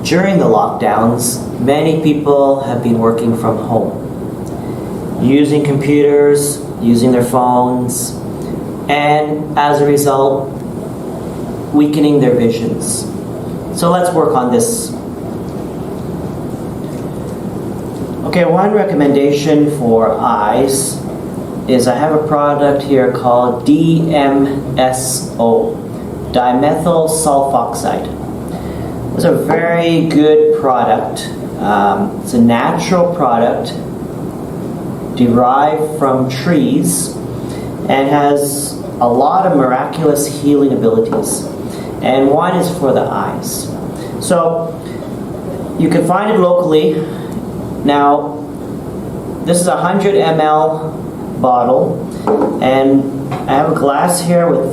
during the lockdowns, many people have been working from home, using computers, using their phones, and as a result, weakening their visions. So let's work on this. Okay, one recommendation for eyes is I have a product here called DMSO, dimethyl sulfoxide. It's a very good product. It's a natural product derived from trees and has a lot of miraculous healing abilities. And one is for the eyes. So you can find it locally. Now, this is a 100 ml bottle, and I have a glass here with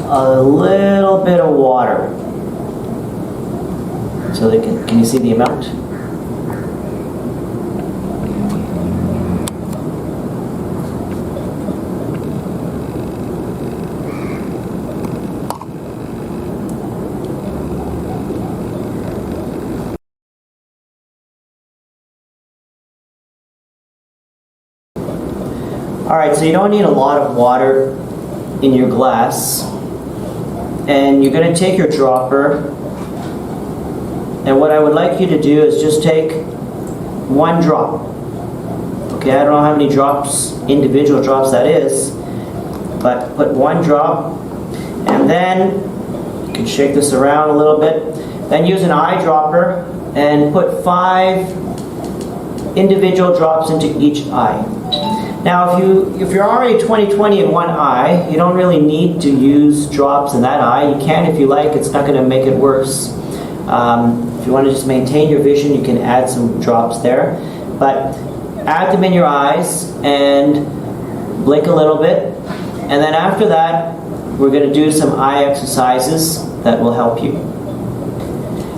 a little bit of water. So can you see the amount? Alright, so you don't need a lot of water in your glass. And you're going to take your dropper. And what I would like you to do is just take one drop. Okay, I don't know how many drops, individual drops that is. But put one drop. And then you can shake this around a little bit. Then use an eyedropper and put 5 individual drops into each eye. Now, if you're already 20/20 in one eye, you don't really need to use drops in that eye. You can if you like. It's not going to make it worse. If you want to just maintain your vision, you can add some drops there. But add them in your eyes and blink a little bit. And then after that, we're going to do some eye exercises that will help you.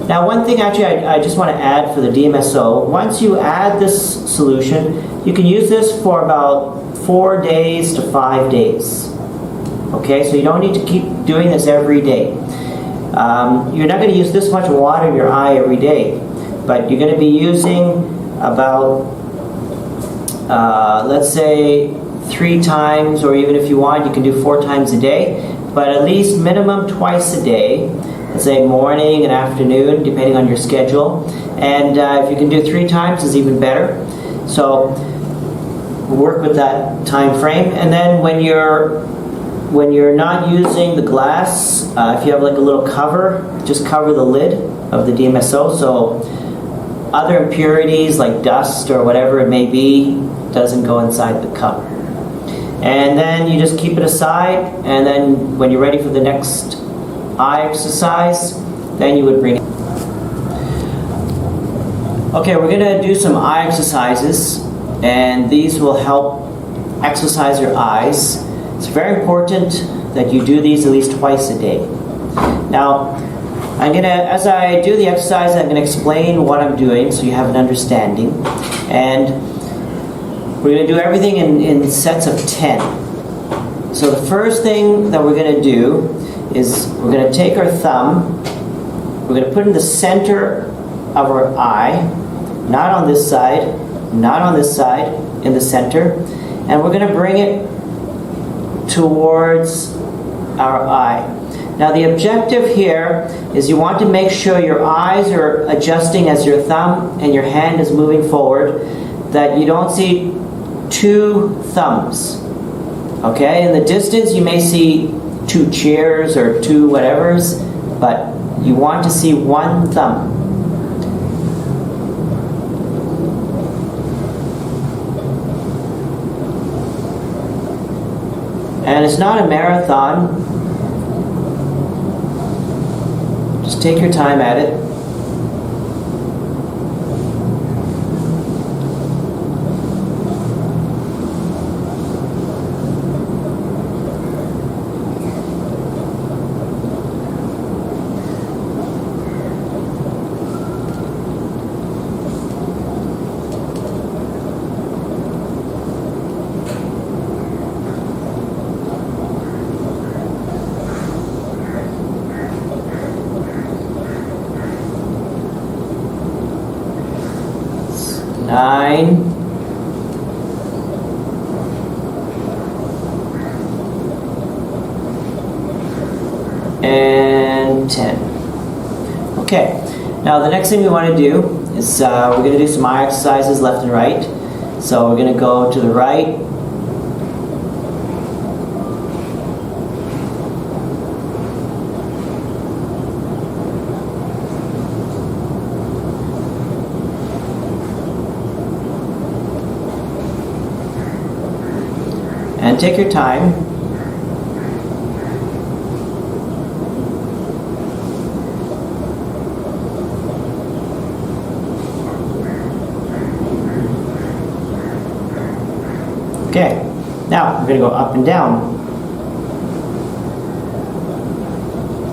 Now, one thing actually I just want to add for the DMSO, once you add this solution, you can use this for about 4 days to 5 days. Okay, so you don't need to keep doing this every day. You're not going to use this much water in your eye every day, but you're going to be using about, let's say, 3 times, or even if you want, you can do 4 times a day, but at least minimum twice a day. Let's say morning and afternoon, depending on your schedule. And if you can do 3 times, is even better. So work with that time frame. And then when you're not using the glass, if you have like a little cover, just cover the lid of the DMSO so other impurities like dust or whatever it may be doesn't go inside the cup. And then you just keep it aside, and then when you're ready for the next eye exercise, then you would bring it. Okay, we're going to do some eye exercises, and these will help exercise your eyes. It's very important that you do these at least twice a day. Now, as I do the exercise, I'm going to explain what I'm doing so you have an understanding. And we're going to do everything in sets of 10. So the first thing that we're going to do is we're going to take our thumb, we're going to put it in the center of our eye, not on this side, not on this side, in the center, and we're going to bring it towards our eye. Now the objective here is you want to make sure your eyes are adjusting as your thumb and your hand is moving forward, that you don't see 2 thumbs. Okay, in the distance you may see 2 chairs or 2 whatevers, but you want to see 1 thumb. And it's not a marathon. Just take your time at it. 9, and 10. Okay, now the next thing we want to do is we're going to do some eye exercises left and right. So we're going to go to the right, and take your time. Okay, now we're going to go up and down.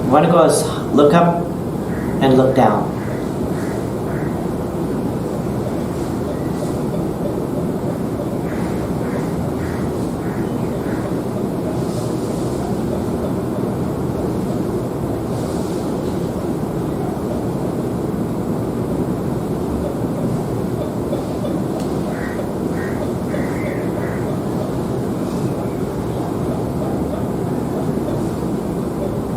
You want to go as look up and look down.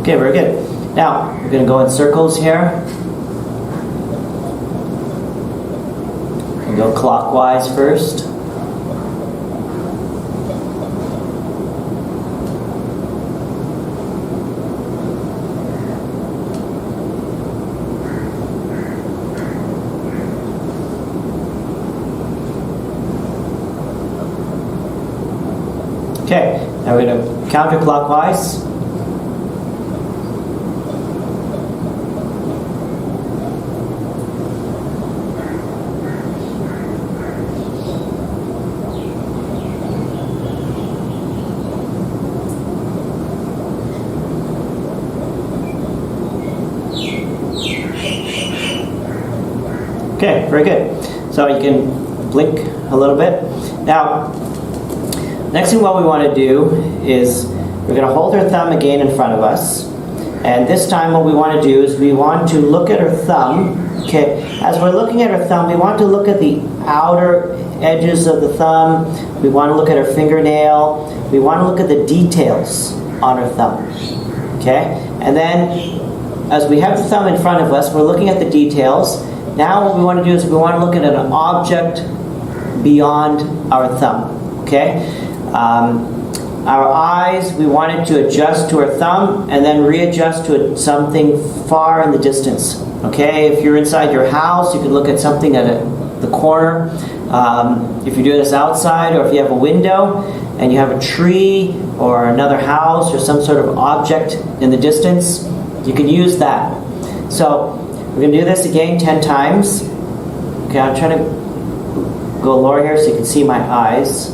Okay, very good. Now, we're going to go in circles here. And go clockwise first. Okay, now we're going to counterclockwise. Okay, very good. So you can blink a little bit. Now, next thing what we want to do is we're going to hold our thumb again in front of us. And this time what we want to do is we want to look at our thumb. Okay, as we're looking at our thumb, we want to look at the outer edges of the thumb. We want to look at our fingernail. We want to look at the details on our thumb. Okay, and then as we have the thumb in front of us, we're looking at the details. Now what we want to do is we want to look at an object beyond our thumb. Okay? Our eyes, we want it to adjust to our thumb and then readjust to something far in the distance. Okay? If you're inside your house, you can look at something at the corner. If you do this outside, or if you have a window and you have a tree or another house or some sort of object in the distance, you can use that. So we're going to do this again 10 times. Okay, I'm trying to go lower here so you can see my eyes.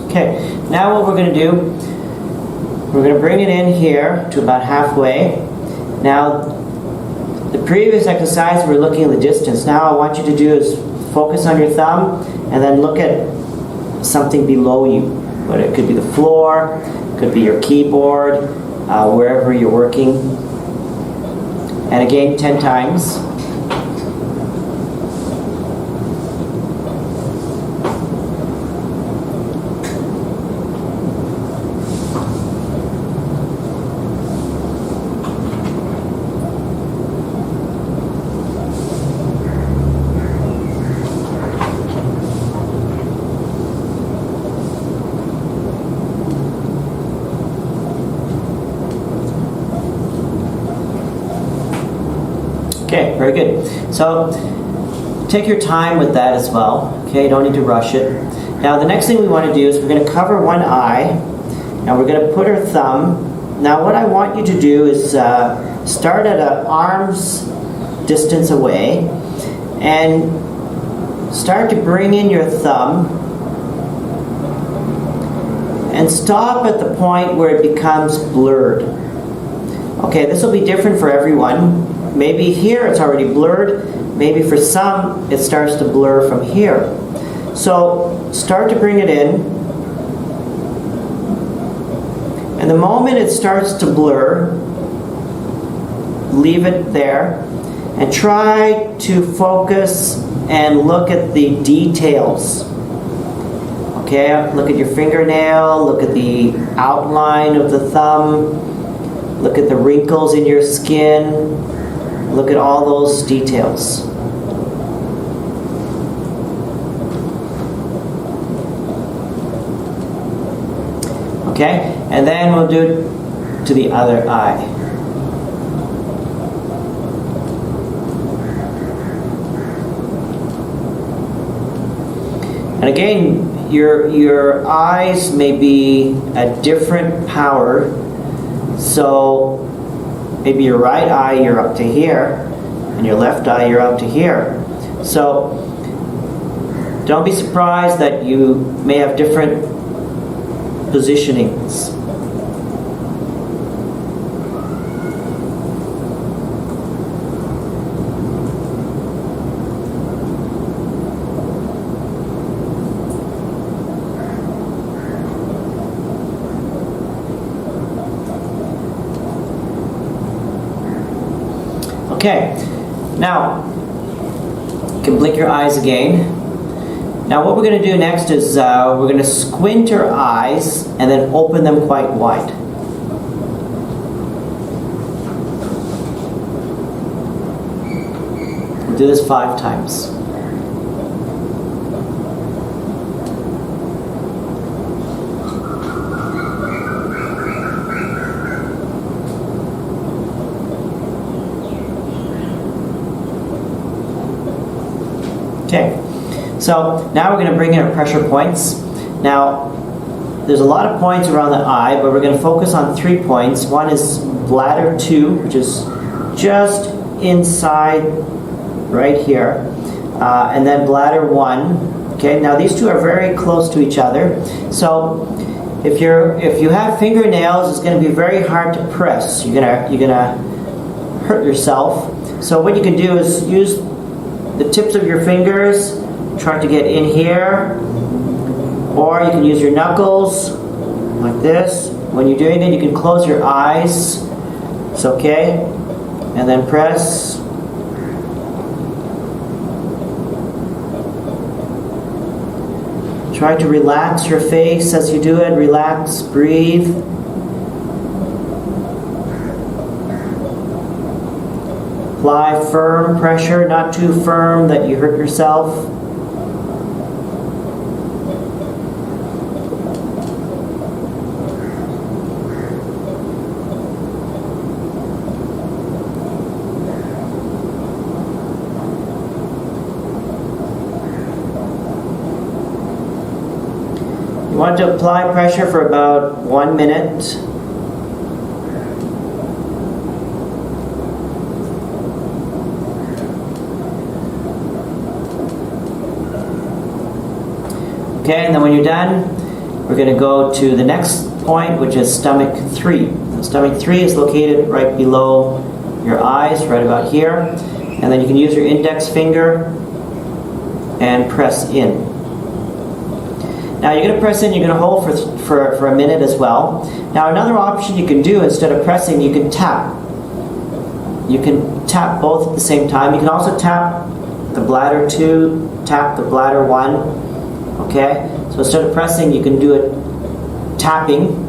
Okay, now what we're going to do, we're going to bring it in here to about halfway. Now, the previous exercise we're looking at the distance. Now I want you to do is focus on your thumb and then look at something below you. But it could be the floor, it could be your keyboard, wherever you're working. And again, 10 times. Okay, very good. So take your time with that as well. Okay, you don't need to rush it. Now the next thing we want to do is we're going to cover one eye and we're going to put our thumb. Now what I want you to do is start at an arm's distance away and start to bring in your thumb and stop at the point where it becomes blurred. Okay, this will be different for everyone. Maybe here it's already blurred. Maybe for some it starts to blur from here. So start to bring it in. And the moment it starts to blur, leave it there and try to focus and look at the details. Okay, look at your fingernail, look at the outline of the thumb, look at the wrinkles in your skin, look at all those details. Okay, and then we'll do it to the other eye. And again, your eyes may be at different power. So maybe your right eye you're up to here, and your left eye you're up to here. So don't be surprised that you may have different positionings. Okay, now you can blink your eyes again. Now what we're going to do next is we're going to squint our eyes and then open them quite wide. We'll do this 5 times. Okay, so now we're going to bring in our pressure points. Now, there's a lot of points around the eye, but we're going to focus on 3 points. One is bladder 2, which is just inside right here, and then bladder 1. Okay, now these two are very close to each other. So if you have fingernails, it's going to be very hard to press. You're gonna hurt yourself. So what you can do is use the tips of your fingers, try to get in here, or you can use your knuckles like this. When you're doing it, you can close your eyes. It's okay. And then press. Try to relax your face as you do it. Relax, breathe. Apply firm pressure, not too firm that you hurt yourself. You want to apply pressure for about 1 minute. Okay, and then when you're done, we're going to go to the next point, which is stomach 3. Stomach 3 is located right below your eyes, right about here. And then you can use your index finger and press in. Now you're going to press in, you're going to hold for a minute as well. Now another option you can do, instead of pressing, you can tap. You can tap both at the same time. You can also tap the bladder 2, tap the bladder 1. Okay, so instead of pressing, you can do it tapping.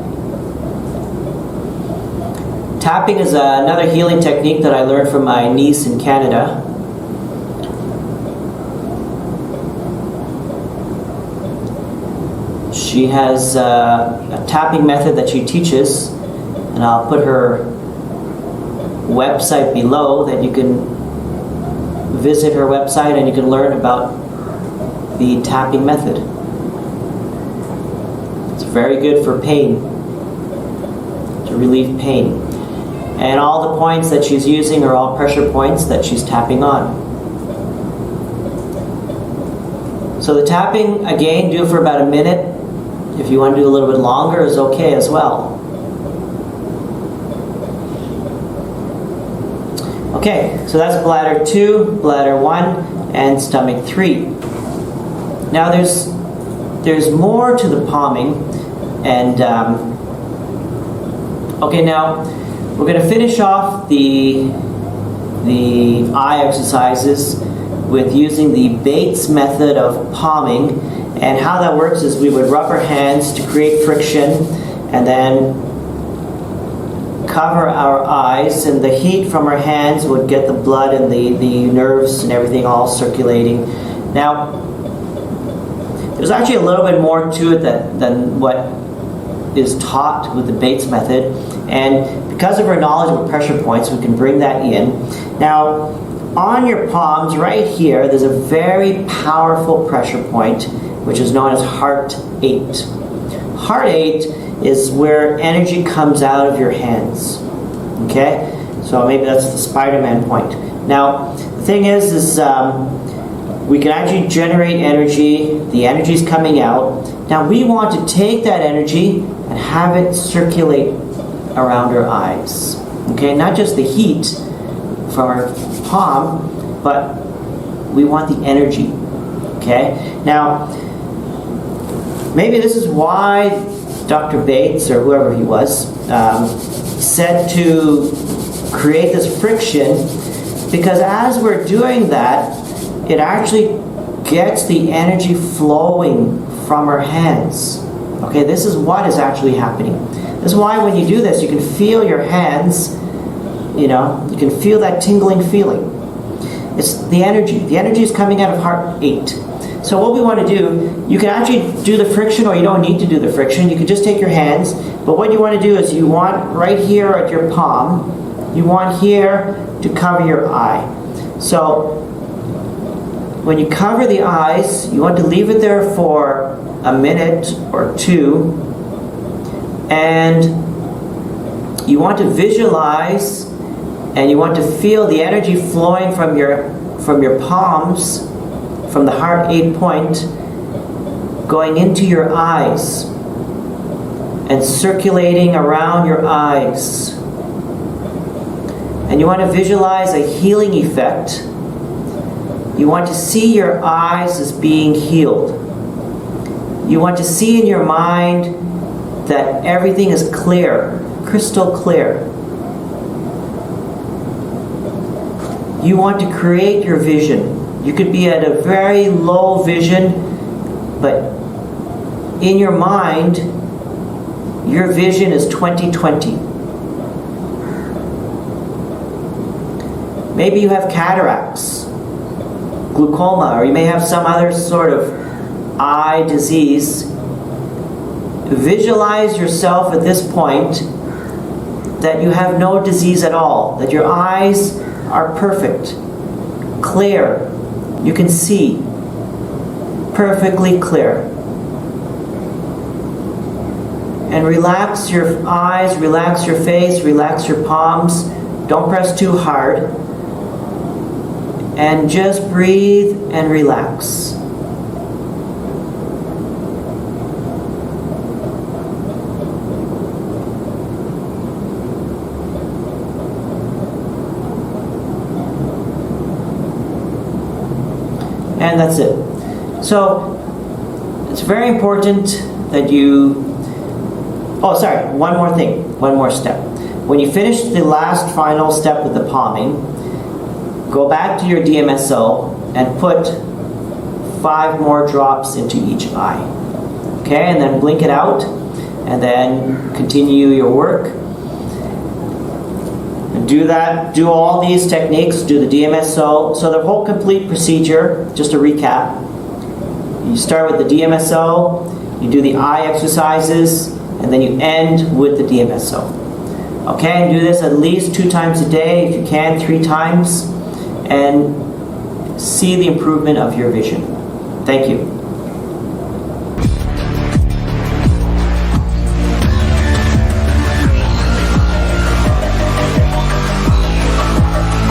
Tapping is another healing technique that I learned from my niece in Canada. She has a tapping method that she teaches, and I'll put her website below that you can visit her website and you can learn about the tapping method. It's very good for pain, to relieve pain. And all the points that she's using are all pressure points that she's tapping on. So the tapping, again, do it for about a minute. If you want to do a little bit longer, is okay as well. Okay, so that's bladder 2, bladder 1, and stomach 3. Now there's more to the palming, and okay, now we're going to finish off the eye exercises with using the Bates method of palming. And how that works is we would rub our hands to create friction and then cover our eyes, and the heat from our hands would get the blood and the nerves and everything all circulating. Now, there's actually a little bit more to it than what is taught with the Bates method, and because of our knowledge of pressure points, we can bring that in. Now, on your palms right here, there's a very powerful pressure point, which is known as heart 8. Heart 8 is where energy comes out of your hands. Okay? So maybe that's the Spider-Man point. Now, the thing is we can actually generate energy. The energy is coming out. Now, we want to take that energy and have it circulate around our eyes. Okay? Not just the heat from our palm, but we want the energy. Okay? Now, maybe this is why Dr. Bates, or whoever he was, said to create this friction, because as we're doing that, it actually gets the energy flowing from our hands. Okay, this is what is actually happening. This is why when you do this, you can feel your hands, you can feel that tingling feeling. It's the energy. The energy is coming out of heart 8. So what we want to do, you can actually do the friction, or you don't need to do the friction. You can just take your hands, but what you want to do is you want right here at your palm, you want here to cover your eye. So when you cover the eyes, you want to leave it there for a minute or two, and you want to visualize and you want to feel the energy flowing from your palms, from the heart 8 point, going into your eyes and circulating around your eyes. And you want to visualize a healing effect. You want to see your eyes as being healed. You want to see in your mind that everything is clear, crystal clear. You want to create your vision. You could be at a very low vision, but in your mind, your vision is 20/20. Maybe you have cataracts, glaucoma, or you may have some other sort of eye disease. Visualize yourself at this point that you have no disease at all, that your eyes are perfect, clear, you can see, perfectly clear. And relax your eyes, relax your face, relax your palms. Don't press too hard. And just breathe and relax. And that's it. So it's very important that you... Oh, sorry, one more thing, one more step. When you finish the last final step with the palming, go back to your DMSO and put 5 more drops into each eye. Okay, and then blink it out, and then continue your work. And do that, do all these techniques, do the DMSO. So the whole complete procedure, just to recap, you start with the DMSO, you do the eye exercises, and then you end with the DMSO. Okay, and do this at least 2 times a day, if you can, 3 times, and see the improvement of your vision. Thank you.